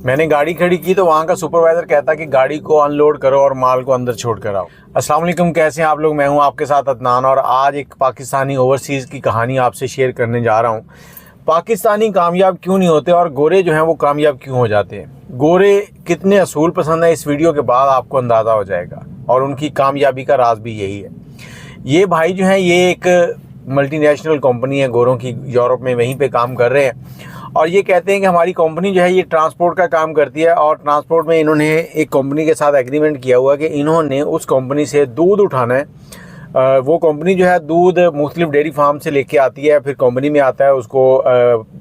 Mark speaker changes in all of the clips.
Speaker 1: मैंने गाड़ी खड़ी की तो वहाँ का सुपरवाइज़र कहता कि गाड़ी को अनलोड करो और माल को अंदर छोड़ कर आओ। अस्सलाम वालेकुम, कैसे हैं आप लोग। मैं हूँ आपके साथ अदनान और आज एक पाकिस्तानी ओवरसीज़ की कहानी आपसे शेयर करने जा रहा हूँ। पाकिस्तानी कामयाब क्यों नहीं होते और गोरे जो हैं वो कामयाब क्यों हो जाते हैं। गोरे कितने असूल पसंद है, इस वीडियो के बाद आपको अंदाज़ा हो जाएगा और उनकी कामयाबी का राज भी यही है। ये भाई जो हैं ये एक मल्टीनेशनल कंपनी है गोरों की, यूरोप में वहीं पे काम कर रहे हैं और ये कहते हैं कि हमारी कंपनी जो है ये ट्रांसपोर्ट का काम करती है और ट्रांसपोर्ट में इन्होंने एक कंपनी के साथ एग्रीमेंट किया हुआ कि इन्होंने उस कंपनी से दूध उठाना है। वो कंपनी जो है दूध मुख्तलिफ डेयरी फार्म से लेके आती है, फिर कंपनी में आता है, उसको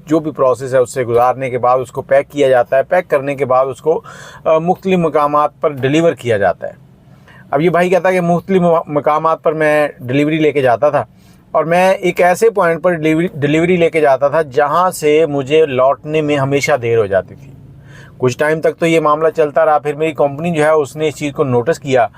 Speaker 1: जो भी प्रोसेस है उससे गुजारने के बाद उसको पैक किया जाता है। पैक करने के बाद उसको मुख्तलिफ मकामात पर डिलीवर किया जाता है। अब ये भाई कहता है कि मुख्तलिफ मकामात पर मैं डिलीवरी लेके जाता था और मैं एक ऐसे पॉइंट पर डिलीवरी लेके जाता था जहां से मुझे लौटने में हमेशा देर हो जाती थी। कुछ टाइम तक तो ये मामला चलता रहा, फिर मेरी कंपनी जो है उसने इस चीज़ को नोटिस किया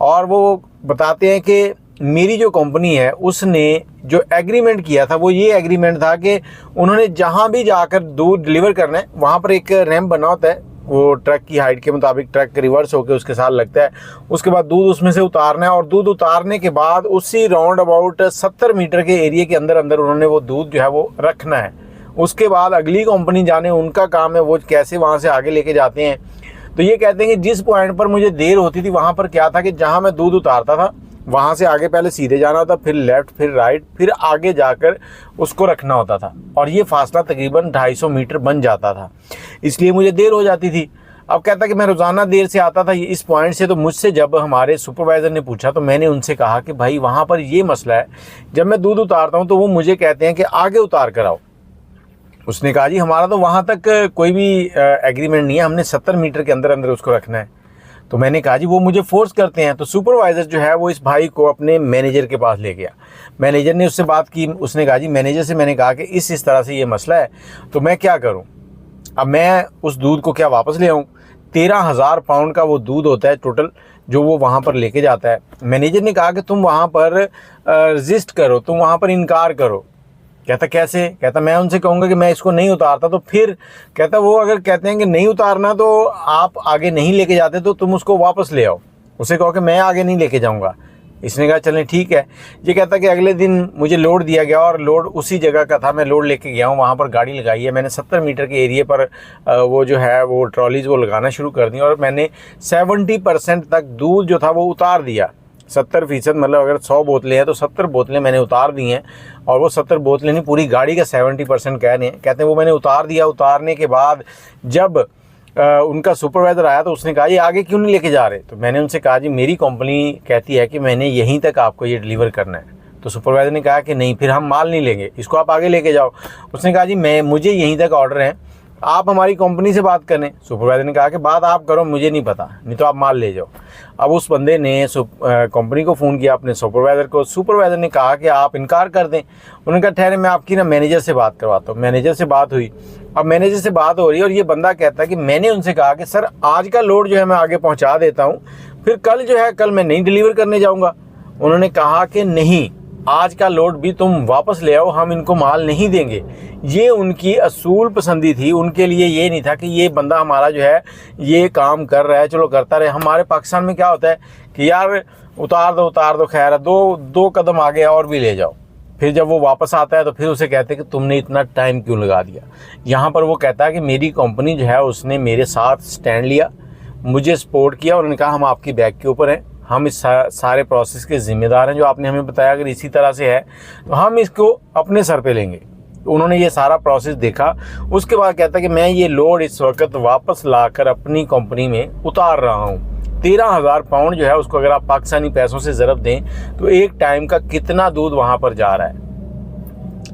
Speaker 1: और वो बताते हैं कि मेरी जो कंपनी है उसने जो एग्रीमेंट किया था वो ये एग्रीमेंट था कि उन्होंने जहाँ भी जाकर दूध डिलीवर करना है वहाँ पर एक रैंप बना होता है, वो ट्रक की हाइट के मुताबिक ट्रक रिवर्स होकर उसके साथ लगता है। उसके बाद दूध उसमें से उतारना है और दूध उतारने के बाद उसी राउंड अबाउट 70 मीटर के एरिया के अंदर अंदर उन्होंने वो दूध जो है वो रखना है। उसके बाद अगली कंपनी जाने उनका काम है वो कैसे वहाँ से आगे लेके जाते हैं। तो ये कहते हैं कि जिस पॉइंट पर मुझे देर होती थी वहाँ पर क्या था कि जहाँ मैं दूध उतारता था वहाँ से आगे पहले सीधे जाना होता, फिर लेफ़्ट, फिर राइट, फिर आगे जाकर उसको रखना होता था और ये फासला तकरीबन 250 मीटर बन जाता था, इसलिए मुझे देर हो जाती थी। अब कहता कि मैं रोज़ाना देर से आता था इस पॉइंट से। तो मुझसे जब हमारे सुपरवाइज़र ने पूछा तो मैंने उनसे कहा कि भाई वहाँ पर ये मसला है, जब मैं दूध उतारता हूँ तो वो मुझे कहते हैं कि आगे उतार कर आओ। उसने कहा जी हमारा तो वहाँ तक कोई भी एग्रीमेंट नहीं है, हमने 70 मीटर के अंदर अंदर उसको रखना है। तो मैंने कहा जी वो मुझे फोर्स करते हैं। तो सुपरवाइज़र जो है वो इस भाई को अपने मैनेजर के पास ले गया। मैनेजर ने उससे बात की, उसने कहा जी मैनेजर से मैंने कहा कि इस तरह से ये मसला है तो मैं क्या करूं, अब मैं उस दूध को क्या वापस ले आऊं। 13,000 पाउंड का वो दूध होता है टोटल जो वो वहाँ पर लेके जाता है। मैनेजर ने कहा कि तुम वहाँ पर रजिस्ट करो, तुम वहाँ पर इनकार करो। कहता कैसे? कहता मैं उनसे कहूँगा कि मैं इसको नहीं उतारता। तो फिर कहता वो अगर कहते हैं कि नहीं उतारना तो आप आगे नहीं लेके जाते तो तुम उसको वापस ले आओ। उसे कहो कि मैं आगे नहीं लेके जाऊँगा। इसने कहा चलें ठीक है। ये कहता कि अगले दिन मुझे लोड दिया गया और लोड उसी जगह का था, मैं लोड लेके गया हूँ, वहाँ पर गाड़ी लगाई है मैंने। 70 मीटर के एरिए पर वो जो है वो ट्रॉलीज़ वो लगाना शुरू कर दी और मैंने 70% तक दूध जो था वो उतार दिया। 70%, मतलब अगर 100 बोतलें हैं तो 70 बोतलें मैंने उतार दी हैं और वो 70 बोतलें नहीं, पूरी गाड़ी का 70% कहते हैं वो मैंने उतार दिया। उतारने के बाद जब उनका सुपरवाइज़र आया तो उसने कहा ये आगे क्यों नहीं लेके जा रहे। तो मैंने उनसे कहा जी मेरी कंपनी कहती है कि मैंने यहीं तक आपको ये डिलीवर करना है। तो सुपरवाइज़र ने कहा कि नहीं, फिर हम माल नहीं लेंगे, इसको आप आगे लेके जाओ। उसने कहा जी मुझे यहीं तक ऑर्डर है, आप हमारी कंपनी से बात करें। सुपरवाइज़र ने कहा कि बात आप करो, मुझे नहीं पता, नहीं तो आप माल ले जाओ। अब उस बंदे ने कंपनी को फ़ोन किया, अपने सुपरवाइज़र को। सुपरवाइज़र ने कहा कि आप इनकार कर दें। उन्होंने कहा ठहरे मैं आपकी ना मैनेजर से बात करवाता हूँ। मैनेजर से बात हुई। अब मैनेजर से बात हो रही है और ये बंदा कहता है कि मैंने उनसे कहा कि सर आज का लोड जो है मैं आगे पहुँचा देता हूँ, फिर कल जो है कल मैं नहीं डिलीवर करने जाऊँगा। उन्होंने कहा कि नहीं, आज का लोड भी तुम वापस ले आओ, हम इनको माल नहीं देंगे। ये उनकी असूल पसंदी थी, उनके लिए ये नहीं था कि ये बंदा हमारा जो है ये काम कर रहा है, चलो करता रहे। हमारे पाकिस्तान में क्या होता है कि यार उतार दो खैर है, दो कदम आगे और भी ले जाओ। फिर जब वो वापस आता है तो फिर उसे कहते हैं कि तुमने इतना टाइम क्यों लगा दिया। यहाँ पर वो कहता है कि मेरी कंपनी जो है उसने मेरे साथ स्टैंड लिया, मुझे सपोर्ट किया, उन्होंने कहा हम आपकी बैक के ऊपर हैं, हम इस सारे प्रोसेस के ज़िम्मेदार हैं जो आपने हमें बताया। अगर इसी तरह से है तो हम इसको अपने सर पे लेंगे। तो उन्होंने ये सारा प्रोसेस देखा। उसके बाद कहता है कि मैं ये लोड इस वक्त वापस लाकर अपनी कंपनी में उतार रहा हूँ। 13,000 पाउंड जो है उसको अगर आप पाकिस्तानी पैसों से ज़रब दें तो एक टाइम का कितना दूध वहाँ पर जा रहा है।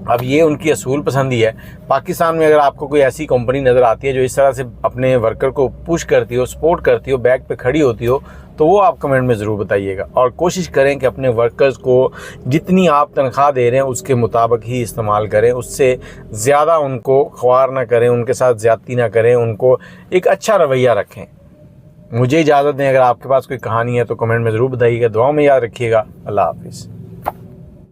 Speaker 1: अब ये उनकी असूल पसंदी है। पाकिस्तान में अगर आपको कोई ऐसी कंपनी नज़र आती है जो इस तरह से अपने वर्कर को पुश करती हो, सपोर्ट करती हो, बैक पे खड़ी होती हो, तो वो आप कमेंट में ज़रूर बताइएगा। और कोशिश करें कि अपने वर्कर्स को जितनी आप तनख्वाह दे रहे हैं उसके मुताबिक ही इस्तेमाल करें, उससे ज़्यादा उनको ख्वार ना करें, उनके साथ ज़्यादती ना करें, उनको एक अच्छा रवैया रखें। मुझे इजाज़त दें। अगर आपके पास कोई कहानी है तो कमेंट में ज़रूर बताइएगा। दुआओं में याद रखिएगा। अल्लाह हाफिज़।